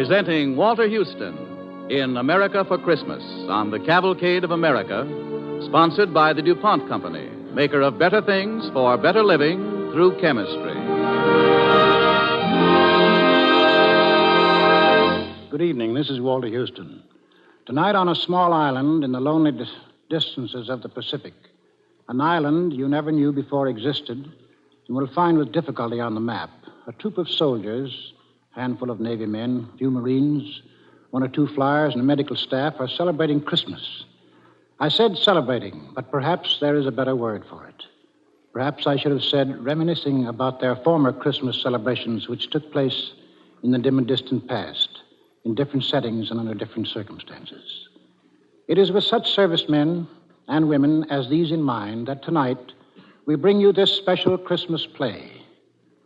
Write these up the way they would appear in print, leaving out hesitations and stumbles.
Presenting Walter Huston in America for Christmas on the Cavalcade of America, sponsored by the DuPont Company, maker of better things for better living through chemistry. Good evening. This is Walter Huston. Tonight on a small island in the lonely distances of the Pacific, an island you never knew before existed, you will find with difficulty on the map, a troop of soldiers, a handful of Navy men, a few Marines, one or two flyers, and a medical staff are celebrating Christmas. I said celebrating, but perhaps there is a better word for it. Perhaps I should have said reminiscing about their former Christmas celebrations which took place in the dim and distant past, in different settings and under different circumstances. It is with such servicemen and women as these in mind that tonight we bring you this special Christmas play.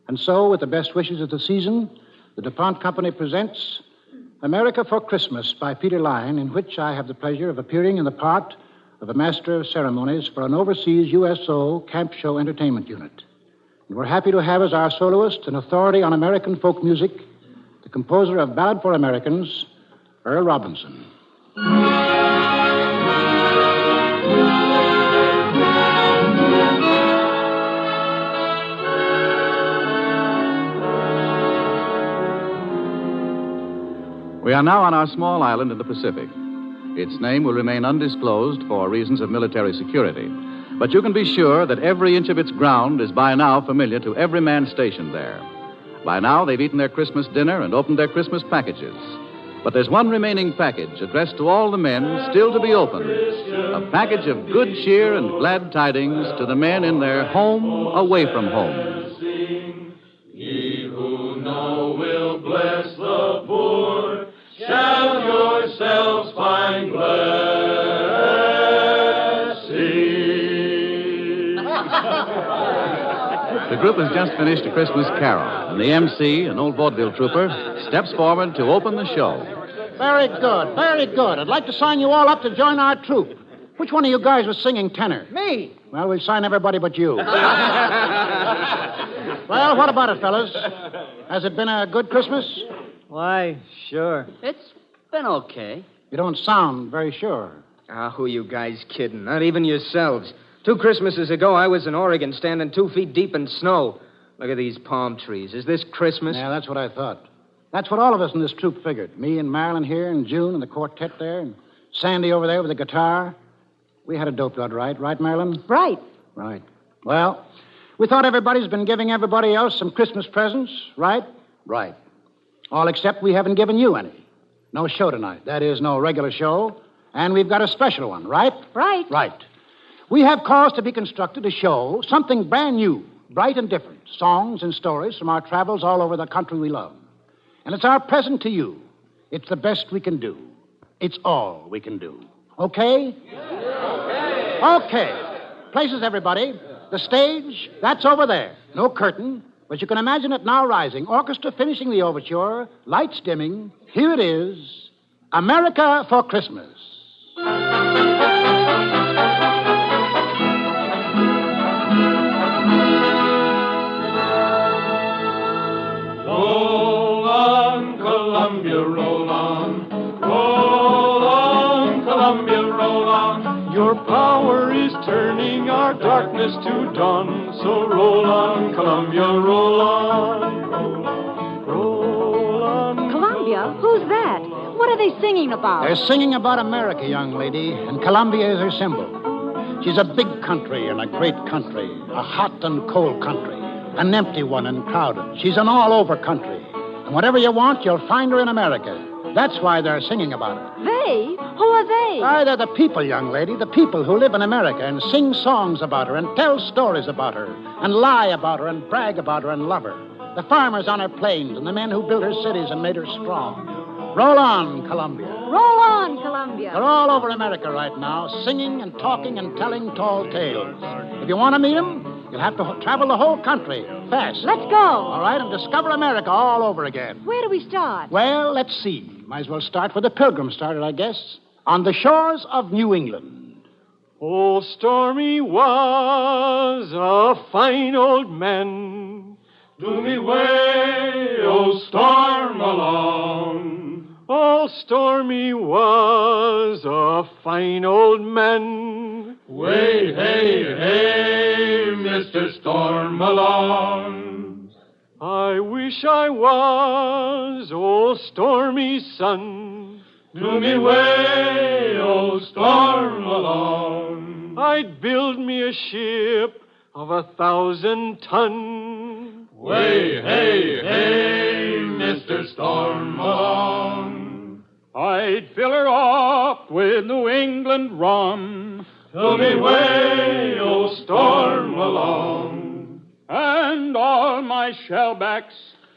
And so, with the best wishes of the season, the DuPont Company presents America for Christmas by Peter Lyon, in which I have the pleasure of appearing in the part of a master of ceremonies for an overseas USO camp show entertainment unit. And we're happy to have as our soloist an authority on American folk music, the composer of Ballad for Americans, Earl Robinson. We are now on our small island in the Pacific. Its name will remain undisclosed for reasons of military security. But you can be sure that every inch of its ground is by now familiar to every man stationed there. By now, they've eaten their Christmas dinner and opened their Christmas packages. But there's one remaining package addressed to all the men still to be opened. A package of good cheer and glad tidings to the men in their home away from home. Ye who know will bless the poor, shall yourselves find blessing. The group has just finished a Christmas carol, and the MC, an old vaudeville trooper, steps forward to open the show. Very good, very good. I'd like to sign you all up to join our troop. Which one of you guys was singing tenor? Me. Well, we'll sign everybody but you. Well, what about it, fellas? Has it been a good Christmas? Why, sure. It's been okay. You don't sound very sure. Who you guys kidding? Not even yourselves. 2 Christmases ago, I was in Oregon standing 2 feet deep in snow. Look at these palm trees. Is this Christmas? Yeah, that's what I thought. That's what all of us in this troop figured. Me and Marilyn here, and June, and the quartet there, and Sandy over there with the guitar. We had a dope lot, right, Marilyn? Right. Right. Well, we thought everybody's been giving everybody else some Christmas presents, right? Right. All except we haven't given you any. No show tonight. That is, no regular show. And we've got a special one, right? Right. Right. We have caused to be constructed a show, something brand new, bright and different. Songs and stories from our travels all over the country we love. And it's our present to you. It's the best we can do. It's all we can do. Okay? Okay. Places, everybody. The stage, that's over there. No curtain, but you can imagine it now rising. Orchestra finishing the overture, lights dimming. Here it is, America for Christmas. Roll on, Columbia, roll on. Roll on, Columbia, roll on. Your power is turning our darkness to dawn. So roll on, Columbia, roll on. Roll on, roll on. Columbia? Who's that? What are they singing about? They're singing about America, young lady, and Columbia is her symbol. She's a big country and a great country, a hot and cold country, an empty one and crowded. She's an all-over country. And whatever you want, you'll find her in America. That's why they're singing about her. They? Who are they? Why, they're the people, young lady, the people who live in America and sing songs about her and tell stories about her and lie about her and brag about her and love her. The farmers on her plains and the men who built her cities and made her strong. Roll on, Columbia. Roll on, Columbia. They're all over America right now, singing and talking and telling tall tales. If you want to meet them, you'll have to travel the whole country fast. Let's go. All right, and discover America all over again. Where do we start? Well, let's see. Might as well start where the Pilgrims started, I guess. On the shores of New England. Oh, Stormy was a fine old man. Do me way, oh, storm along. Stormy was a fine old man. Way, hey, hey, Mr. Storm along. I wish I was old Stormy's son. Do me way, oh, storm along. I'd build me a ship of 1,000 ton. Way, hey, hey, Mr. Storm along. I'd fill her up with New England rum. Do me way, oh, storm along. And all my shellbacks,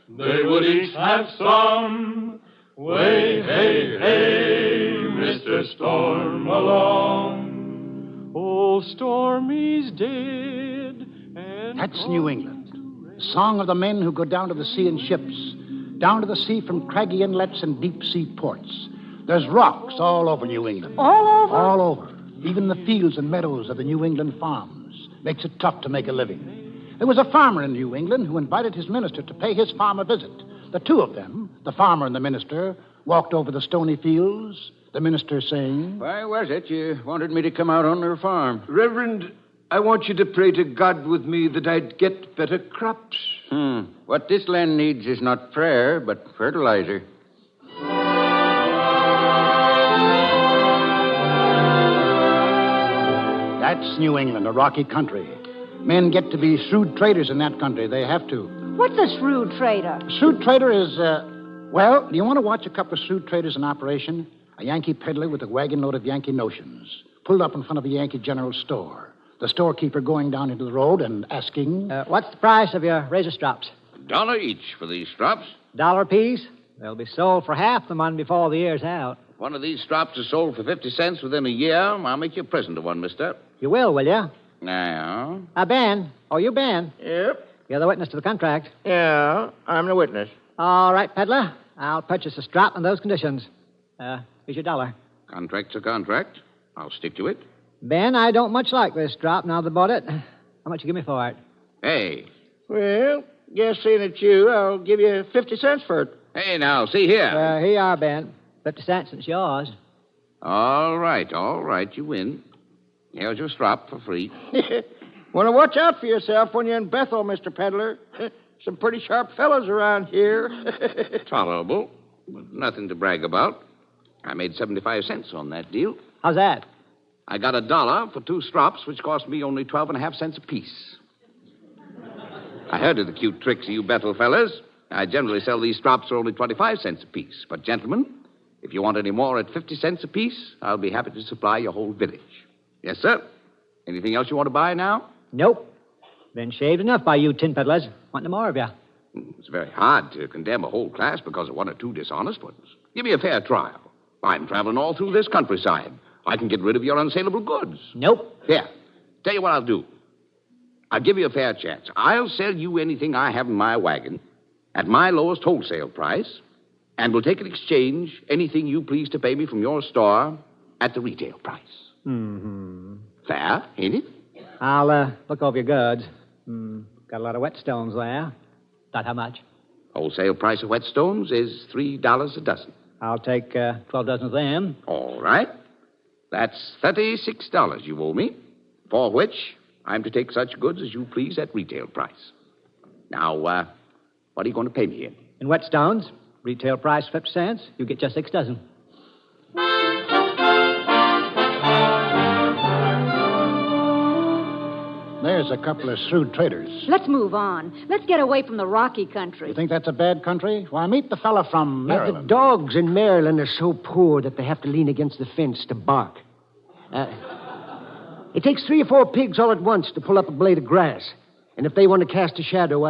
they would each have some. Way, hey, hey, Mr. Storm along. Old Stormy's dead. And That's New England. The song of the men who go down to the sea in ships, down to the sea from craggy inlets and deep sea ports. There's rocks all over New England. All over? All over. Even the fields and meadows of the New England farms. Makes it tough to make a living. There was a farmer in New England who invited his minister to pay his farm a visit. The two of them, the farmer and the minister, walked over the stony fields, the minister saying, Why was it you wanted me to come out on your farm? Reverend, I want you to pray to God with me that I'd get better crops. What this land needs is not prayer, but fertilizer. That's New England, a rocky country. Men get to be shrewd traders in that country. They have to. What's a shrewd trader? Shrewd trader is, well, do you want to watch a couple of shrewd traders in operation? A Yankee peddler with a wagon load of Yankee notions, pulled up in front of a Yankee general store. The storekeeper going down into the road and asking... What's the price of your razor strops? $1 each for these strops. $1 apiece? They'll be sold for half the money before the year's out. If one of these strops is sold for 50 cents within a year, I'll make you a present of one, mister. You will you? Now. Ben. Oh, you Ben. Yep. You're the witness to the contract. Yeah, I'm the witness. All right, peddler. I'll purchase a strop on those conditions. Here's your $1. Contract's a contract. I'll stick to it. Ben, I don't much like this strop now that I bought it. How much you give me for it? Hey. Well, guess seeing it's you, I'll give you 50 cents for it. Hey, now, see here. Here you are, Ben. 50 cents, and it's yours. All right, you win. Here's your strop for free. Want to watch out for yourself when you're in Bethel, Mr. Peddler. Some pretty sharp fellows around here. Tolerable, but nothing to brag about. I made 75 cents on that deal. How's that? I got $1 for 2 strops, which cost me only 12.5 cents apiece. I heard of the cute tricks of you Bethel fellas. I generally sell these strops for only 25 cents apiece. But, gentlemen, if you want any more at 50 cents apiece, I'll be happy to supply your whole village. Yes, sir. Anything else you want to buy now? Nope. Been shaved enough by you tin peddlers. Want no more of you. It's very hard to condemn a whole class because of 1 or 2 dishonest ones. Give me a fair trial. I'm traveling all through this countryside. I can get rid of your unsaleable goods. Nope. Here, tell you what I'll do. I'll give you a fair chance. I'll sell you anything I have in my wagon at my lowest wholesale price, and we'll take in exchange anything you please to pay me from your store at the retail price. Mm-hmm. Fair, ain't it? I'll look over your goods. Got a lot of whetstones there. That how much? Wholesale price of whetstones is $3 a dozen. I'll take 12 dozen of them. All right. That's $36 you owe me, for which I'm to take such goods as you please at retail price. Now, what are you going to pay me in? In whetstones, retail price 50 cents. You get just 6 dozen. There's a couple of shrewd traders. Let's move on. Let's get away from the rocky country. You think that's a bad country? Why, meet the fella from The Maryland. dogs in Maryland are so poor that they have to lean against the fence to bark. It takes 3 or 4 pigs all at once to pull up a blade of grass. And if they want to cast a shadow,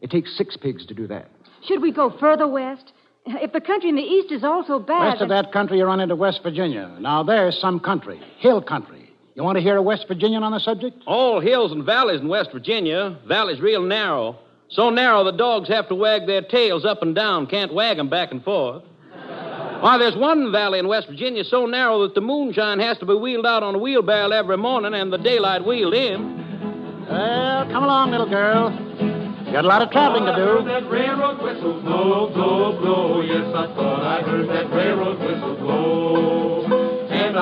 it takes 6 pigs to do that. Should we go further west? If the country in the east is also bad... West of that country, you run into West Virginia. Now, there's some country. Hill country. You want to hear a West Virginian on the subject? All hills and valleys in West Virginia. Valley's real narrow. So narrow the dogs have to wag their tails up and down. Can't wag them back and forth. Why, there's one valley in West Virginia so narrow that the moonshine has to be wheeled out on a wheelbarrow every morning and the daylight wheeled in. Well, come along, little girl. You got a lot of traveling to I do. heard that railroad whistle blow, blow, blow. Yes, I thought I heard that railroad whistle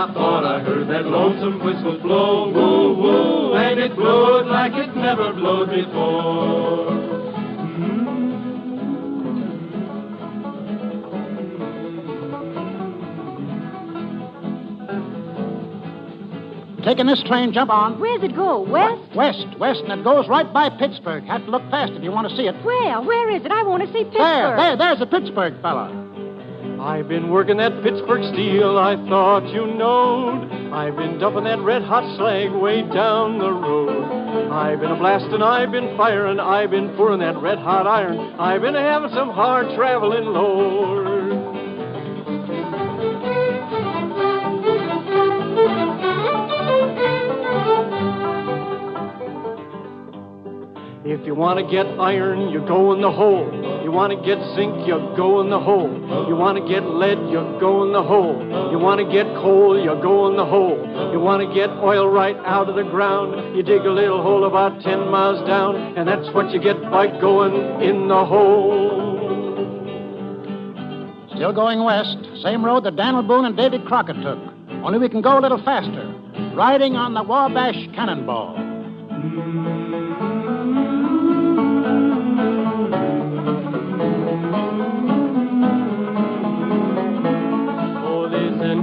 I thought I heard that lonesome whistle blow, woo, woo, and it blowed like it never blowed before. Taking this train, jump on. Where's it go? West? West, and it goes right by Pittsburgh. Have to look fast if you want to see it. Where is it? I want to see Pittsburgh. There's a Pittsburgh fella. I've been working that Pittsburgh steel, I thought you knowed. I've been dumping that red-hot slag way down the road. I've been a-blasting, I've been firing, I've been pouring that red-hot iron. I've been having some hard traveling, Lord. If you want to get iron, you go in the hole. You want to get zinc, you go in the hole. You want to get lead, you go in the hole. You want to get coal, you go in the hole. You want to get oil right out of the ground, you dig a little hole about 10 miles down, and that's what you get by going in the hole. Still going west. Same road that Daniel Boone and Davy Crockett took. Only we can go a little faster. Riding on the Wabash Cannonball.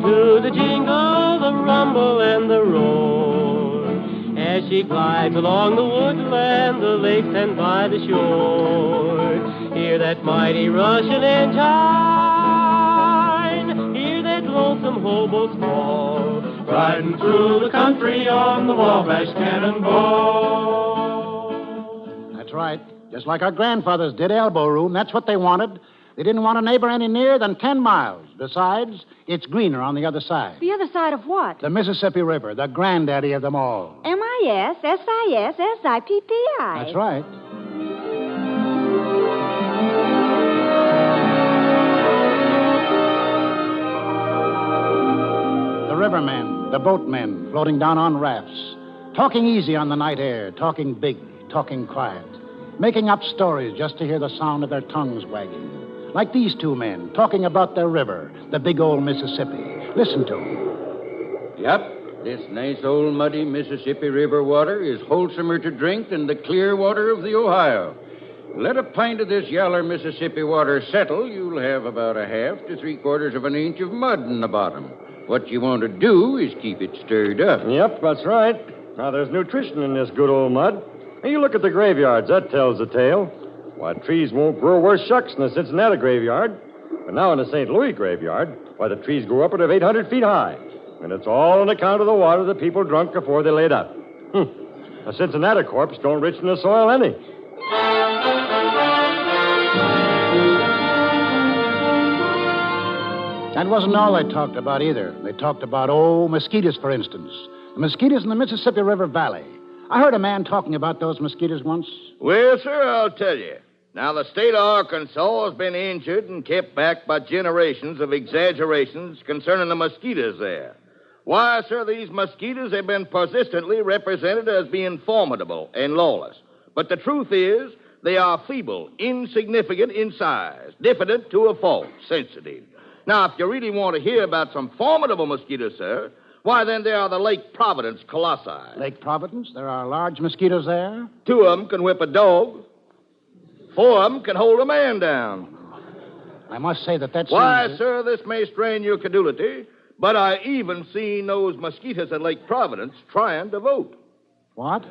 To the jingle, the rumble, and the roar, as she glides along the woodland, the lakes, and by the shore. Hear that mighty Russian engine, hear that lonesome hobo squall, riding through the country on the Wabash Cannonball. That's right. Just like our grandfathers did elbow room. That's what they wanted. They didn't want a neighbor any nearer than 10 miles. Besides, it's greener on the other side. The other side of what? The Mississippi River, the granddaddy of them all. M-I-S-S-I-S-S-I-P-P-I. That's right. The rivermen, the boatmen, floating down on rafts, talking easy on the night air, talking big, talking quiet, making up stories just to hear the sound of their tongues wagging. Like these two men, talking about their river, the big old Mississippi. Listen to them. Yep, this nice old muddy Mississippi River water is wholesomer to drink than the clear water of the Ohio. Let a pint of this yaller Mississippi water settle, you'll have about a half to 3/4 of an inch of mud in the bottom. What you want to do is keep it stirred up. Yep, that's right. Now, there's nutrition in this good old mud. And you look at the graveyards, that tells the tale. Why, trees won't grow worse shucks in the Cincinnati graveyard. But now in the St. Louis graveyard, why, the trees grow upward of 800 feet high. And it's all on account of the water the people drunk before they laid up. A Cincinnati corpse don't rich in the soil any. That wasn't all they talked about either. They talked about, mosquitoes, for instance. The mosquitoes in the Mississippi River Valley. I heard a man talking about those mosquitoes once. Well, sir, I'll tell you. Now, the state of Arkansas has been injured and kept back by generations of exaggerations concerning the mosquitoes there. Why, sir, these mosquitoes have been persistently represented as being formidable and lawless. But the truth is, they are feeble, insignificant in size, diffident to a fault, sensitive. Now, if you really want to hear about some formidable mosquitoes, sir, why, then there are the Lake Providence colossi. Lake Providence? There are large mosquitoes there? 2 of them can whip a dog. 4 of them can hold a man down. I must say that that's... Why, sir, this may strain your credulity, but I even seen those mosquitoes at Lake Providence trying to vote. What?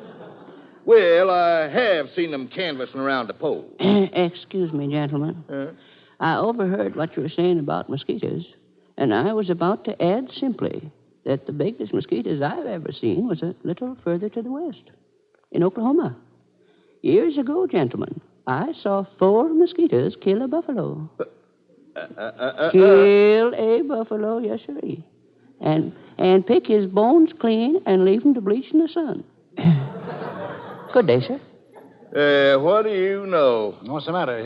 Well, I have seen them canvassing around the polls. Excuse me, gentlemen. I overheard what you were saying about mosquitoes, and I was about to add simply that the biggest mosquitoes I've ever seen was a little further to the west, in Oklahoma. Years ago, gentlemen, I saw 4 mosquitoes kill a buffalo. Kill a buffalo, yes, sirree. And pick his bones clean and leave him to bleach in the sun. Good day, sir. What do you know? What's the matter?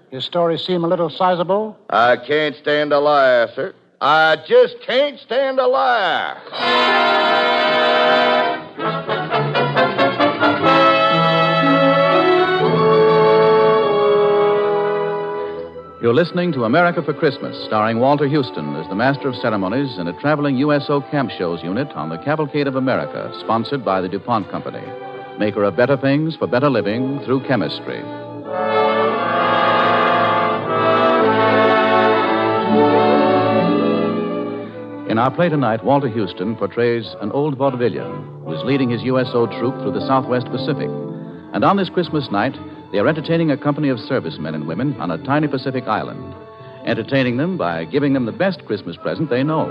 His stories seem a little sizable? I can't stand a liar, sir. I just can't stand a liar. You're listening to America for Christmas, starring Walter Huston as the Master of Ceremonies in a traveling USO camp shows unit on the Cavalcade of America, sponsored by the DuPont Company, maker of better things for better living through chemistry. In our play tonight, Walter Huston portrays an old vaudevillian who is leading his USO troop through the Southwest Pacific. And on this Christmas night, they are entertaining a company of servicemen and women on a tiny Pacific island, entertaining them by giving them the best Christmas present they know,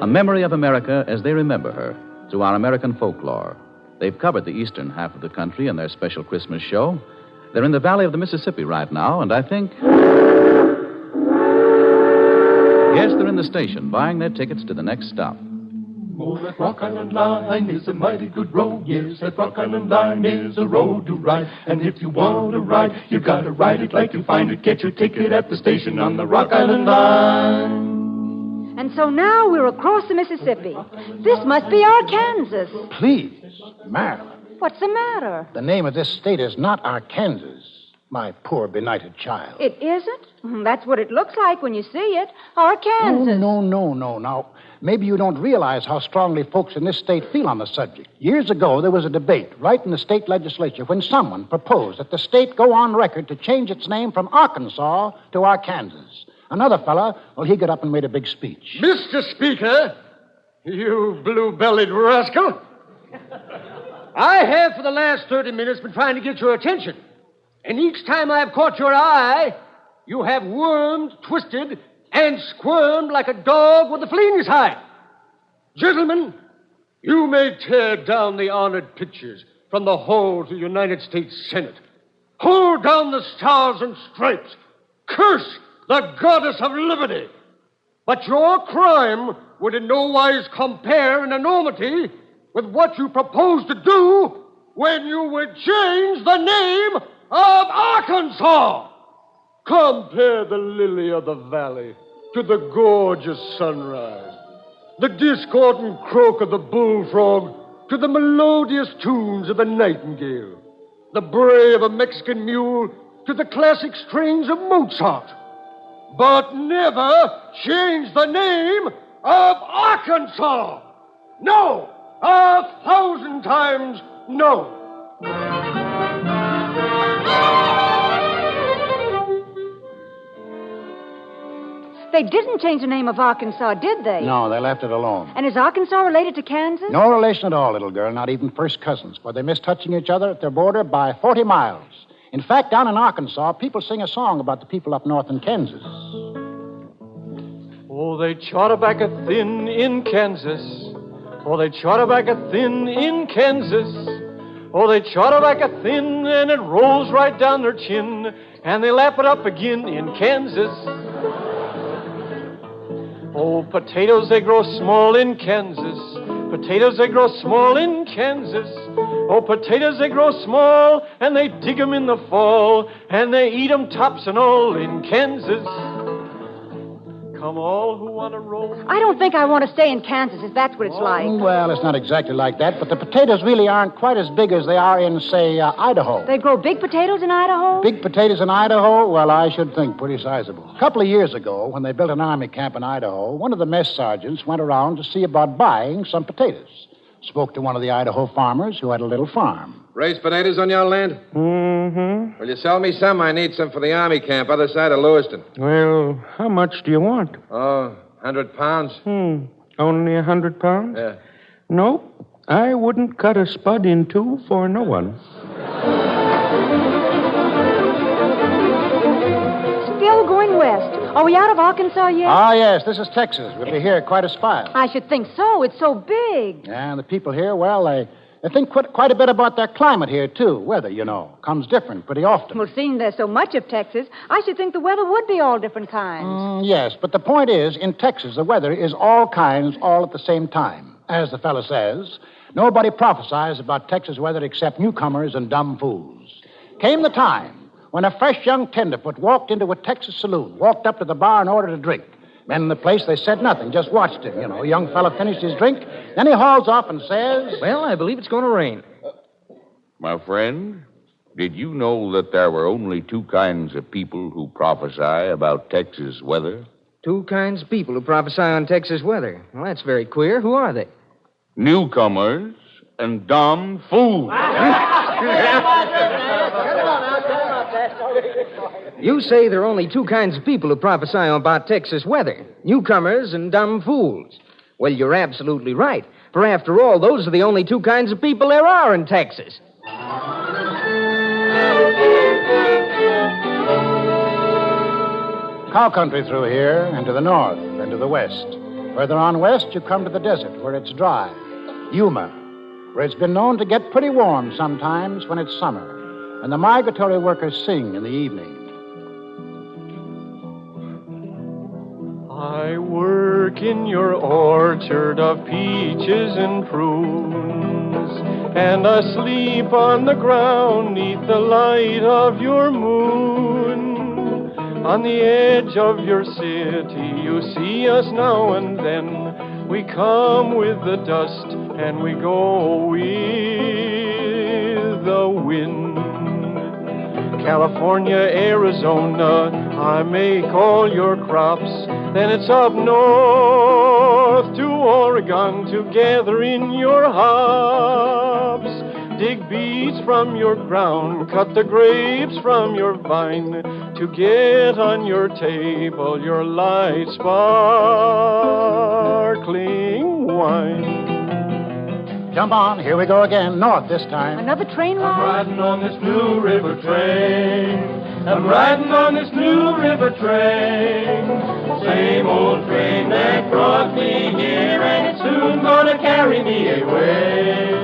a memory of America as they remember her through our American folklore. They've covered the eastern half of the country in their special Christmas show. They're in the valley of the Mississippi right now, and I think... Yes, they're in the station, buying their tickets to the next stop. Oh, that Rock Island line is a mighty good road. Yes, that Rock Island line is a road to ride. And if you want to ride, you gotta ride it like you find it. Get your ticket at the station on the Rock Island line. And so now we're across the Mississippi. This must be Arkansas. Please, ma'am. What's the matter? The name of this state is not Arkansas, my poor benighted child. It isn't? That's what it looks like when you see it. Arkansas. No. Now, maybe you don't realize how strongly folks in this state feel on the subject. Years ago, there was a debate right in the state legislature when someone proposed that the state go on record to change its name from Arkansas to Arkansas. Another fella, well, he got up and made a big speech. Mr. Speaker, you blue-bellied rascal, I have for the last 30 minutes been trying to get your attention. And each time I've caught your eye, you have wormed, twisted, and squirmed like a dog with a flea in his hide. Gentlemen, you may tear down the honored pictures from the halls of the United States Senate. Hold down the stars and stripes. Curse the goddess of liberty. But your crime would in no wise compare in enormity with what you propose to do when you would change the name of Arkansas. Compare the lily of the valley to the gorgeous sunrise, the discordant croak of the bullfrog to the melodious tunes of the nightingale, the bray of a Mexican mule to the classic strains of Mozart. But never change the name of Arkansas. No, 1,000 times no. They didn't change the name of Arkansas, did they? No, they left it alone. And is Arkansas related to Kansas? No relation at all, little girl, not even first cousins, for they miss touching each other at their border by 40 miles. In fact, down in Arkansas, people sing a song about the people up north in Kansas. Oh, they chawed back a thin in Kansas. Oh, they chawed back a thin in Kansas. Oh, they chawed back a thin and it rolls right down their chin. And they lap it up again in Kansas. Oh, potatoes, they grow small in Kansas. Potatoes, they grow small in Kansas. Oh, potatoes, they grow small, and they dig 'em in the fall, and they eat 'em tops and all in Kansas. Come all who want to roll. I don't think I want to stay in Kansas if that's what it's like. Well, it's not exactly like that, but the potatoes really aren't quite as big as they are in, say, Idaho. They grow big potatoes in Idaho? Big potatoes in Idaho? Well, I should think pretty sizable. A couple of years ago, when they built an army camp in Idaho, one of the mess sergeants went around to see about buying some potatoes. Spoke to one of the Idaho farmers who had a little farm. Raise potatoes on your land? Mm-hmm. Will you sell me some? I need some for the army camp, other side of Lewiston. Well, how much do you want? Oh, 100 pounds. Only 100 pounds? Yeah. Nope. I wouldn't cut a spud in two for no one. Still going west. Are we out of Arkansas yet? Ah, yes. This is Texas. We'll be here quite a spell. I should think so. It's so big. Yeah, and the people here, well, they think quite a bit about their climate here, too. Weather, you know, comes different pretty often. Well, seeing there's so much of Texas, I should think the weather would be all different kinds. Yes, but the point is, in Texas, the weather is all kinds all at the same time. As the fellow says, nobody prophesies about Texas weather except newcomers and dumb fools. Came the time when a fresh young tenderfoot walked into a Texas saloon, walked up to the bar and ordered a drink. Men in the place, they said nothing, just watched him. You know, a young fella finished his drink, then he hauls off and says... Well, I believe it's going to rain. My friend, Did you know that there were only two kinds of people who prophesy about Texas weather? Two kinds of people who prophesy on Texas weather. Well, that's very queer. Who are they? Newcomers and dumb fools. You say there are only two kinds of people who prophesy about Texas weather. Newcomers and dumb fools. Well, you're absolutely right. For after all, those are the only two kinds of people there are in Texas. Cow country through here, and to the north, and to the west. Further on west, you come to the desert, where it's dry. Yuma, where it's been known to get pretty warm sometimes when it's summer, and the migratory workers sing in the evening. I work in your orchard of peaches and prunes, and I sleep on the ground 'neath the light of your moon. On the edge of your city, you see us now and then. We come with the dust, and we go with the wind. California, Arizona, I make all your crops. Then it's up north to Oregon to gather in your hops. Dig beets from your ground, cut the grapes from your vine, to get on your table your light sparkling wine. Jump on, here we go again, north this time. Another train ride? I'm riding on this Blue River train. I'm riding on this Blue River train. Same old train that brought me here, and it's soon gonna carry me away.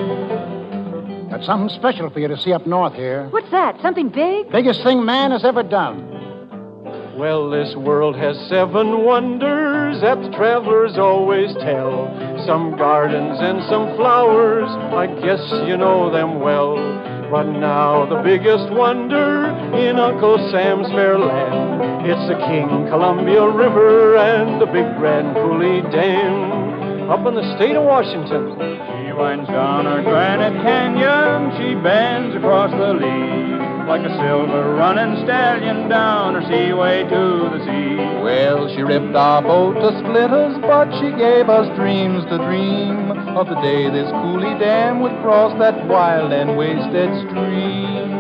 Got something special for you to see up north here. What's that? Something big? Biggest thing man has ever done. Well, this world has 7 wonders that the travelers always tell. Some gardens and some flowers, I guess you know them well. But now the biggest wonder in Uncle Sam's fair land, it's the King Columbia River and the Big Grand Coulee Dam up in the state of Washington. She winds down our granite canyon, she bends across the lea, like a silver running stallion down her seaway to the sea. Well, she ripped our boat to splinters, but she gave us dreams to dream of the day this Coulee Dam would cross that wild and wasted stream.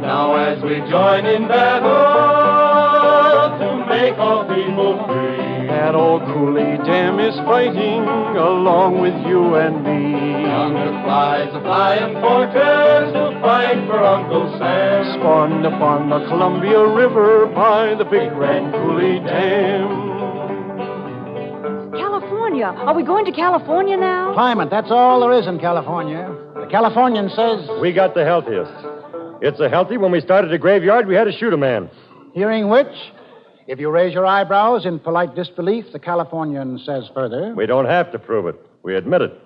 Now as we join in battle to make all people free, that old Coulee Dam is fighting along with you and me. Yonder flies a flying fortress to fight for Uncle Sam. Spawned upon the Columbia River by the Big Grand Coulee Dam. California. Are we going to California now? Climate, that's all there is in California. The Californian says... We got the healthiest. It's so healthy, when we started a graveyard, we had to shoot a man. Hearing which, if you raise your eyebrows in polite disbelief, the Californian says further... We don't have to prove it. We admit it.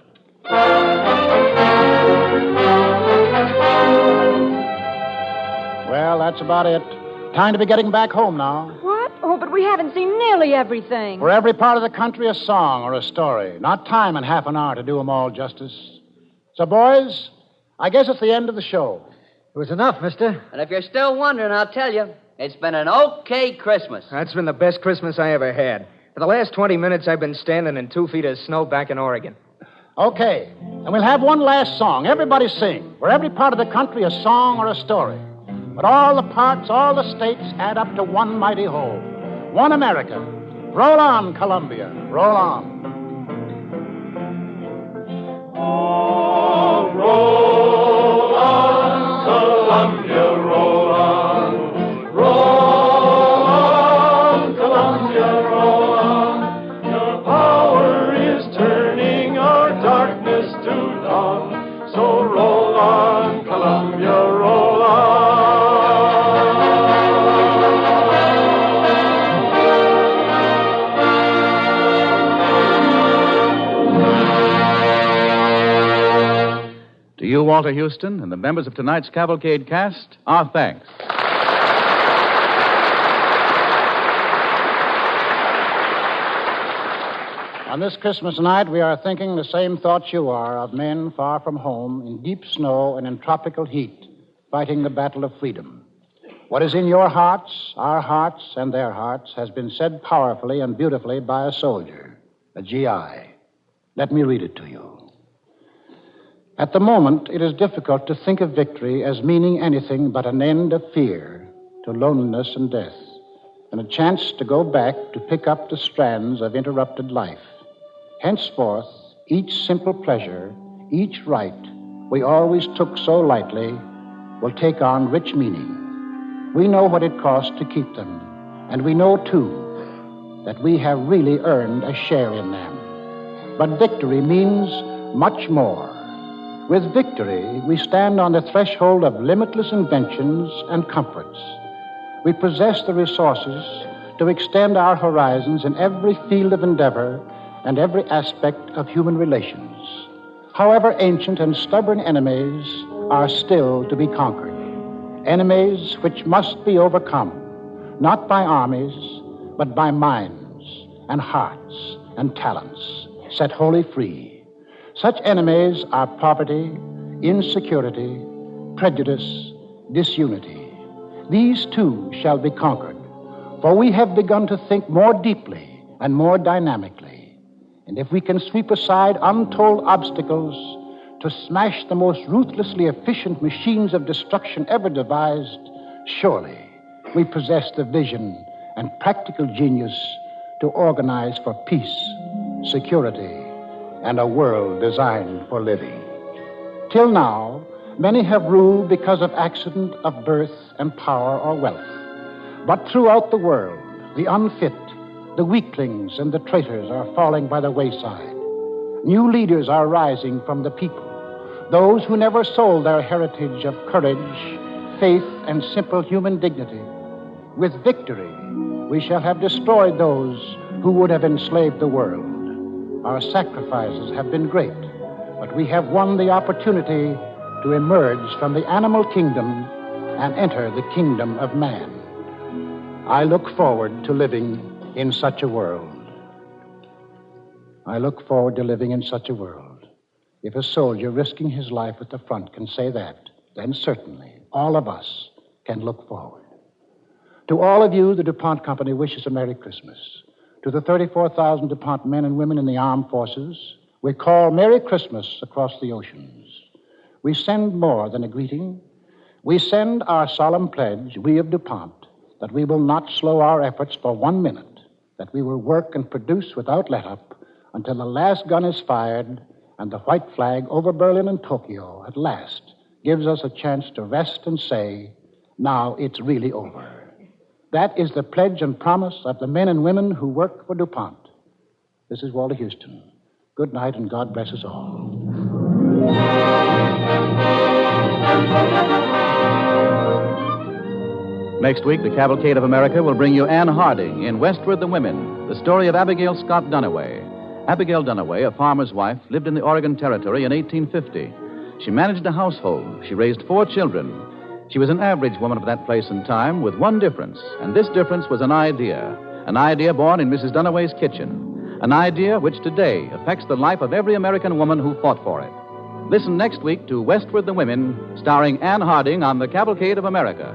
Well, that's about it. Time to be getting back home now. What? Oh, but we haven't seen nearly everything. For every part of the country, a song or a story. Not time and half an hour to do them all justice. So, boys, I guess it's the end of the show. It was enough, mister. And if you're still wondering, I'll tell you, it's been an okay Christmas. That's been the best Christmas I ever had. For the last 20 minutes, I've been standing in 2 feet of snow back in Oregon. Okay, and we'll have one last song. Everybody sing. For every part of the country, a song or a story. But all the parts, all the states add up to one mighty whole. One America. Roll on, Columbia. Roll on. Oh, roll on, Columbia, roll on. Roll on, Columbia, roll on. Your power is turning our darkness to dawn. So roll on, Columbia, roll on. To you, Walter Huston, and the members of tonight's Cavalcade cast, our thanks. On this Christmas night, we are thinking the same thoughts you are of men far from home, in deep snow and in tropical heat, fighting the battle of freedom. What is in your hearts, our hearts, and their hearts has been said powerfully and beautifully by a soldier, a GI. Let me read it to you. At the moment, it is difficult to think of victory as meaning anything but an end of fear to loneliness and death, and a chance to go back to pick up the strands of interrupted life. Henceforth, each simple pleasure, each right we always took so lightly will take on rich meaning. We know what it costs to keep them, and we know, too, that we have really earned a share in them. But victory means much more. With victory, we stand on the threshold of limitless inventions and comforts. We possess the resources to extend our horizons in every field of endeavor and every aspect of human relations. However ancient and stubborn enemies are still to be conquered. Enemies which must be overcome, not by armies, but by minds and hearts and talents set wholly free. Such enemies are poverty, insecurity, prejudice, disunity. These too shall be conquered, for we have begun to think more deeply and more dynamically. And if we can sweep aside untold obstacles to smash the most ruthlessly efficient machines of destruction ever devised, surely we possess the vision and practical genius to organize for peace, security, and a world designed for living. Till now, many have ruled because of accident of birth and power or wealth. But throughout the world, the unfit, the weaklings, and the traitors are falling by the wayside. New leaders are rising from the people, those who never sold their heritage of courage, faith, and simple human dignity. With victory, we shall have destroyed those who would have enslaved the world. Our sacrifices have been great, but we have won the opportunity to emerge from the animal kingdom and enter the kingdom of man. I look forward to living in such a world. I look forward to living in such a world. If a soldier risking his life at the front can say that, then certainly all of us can look forward. To all of you, the DuPont Company wishes a Merry Christmas. To the 34,000 DuPont men and women in the armed forces, we call Merry Christmas across the oceans. We send more than a greeting. We send our solemn pledge, we of DuPont, that we will not slow our efforts for 1 minute, that we will work and produce without let-up until the last gun is fired and the white flag over Berlin and Tokyo at last gives us a chance to rest and say, now it's really over. That is the pledge and promise of the men and women who work for DuPont. This is Walter Huston. Good night, and God bless us all. Next week, the Cavalcade of America will bring you Anne Harding in Westward the Women, the story of Abigail Scott Duniway. Abigail Duniway, a farmer's wife, lived in the Oregon Territory in 1850. She managed a household. She raised 4 children. She was an average woman of that place and time with one difference, and this difference was an idea born in Mrs. Duniway's kitchen, an idea which today affects the life of every American woman who fought for it. Listen next week to Westward the Women, starring Anne Harding on the Cavalcade of America.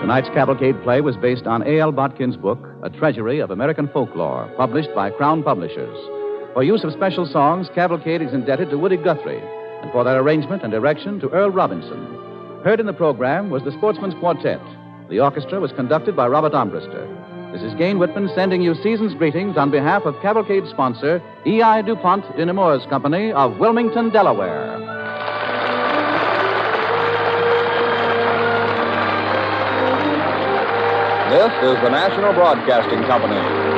Tonight's Cavalcade play was based on A.L. Botkin's book, A Treasury of American Folklore, published by Crown Publishers. For use of special songs, Cavalcade is indebted to Woody Guthrie, and for their arrangement and direction to Earl Robinson. Heard in the program was the Sportsman's Quartet. The orchestra was conducted by Robert Armbruster. This is Gain Whitman sending you season's greetings on behalf of Cavalcade sponsor, E.I. DuPont de Nemours Company of Wilmington, Delaware. This is the National Broadcasting Company.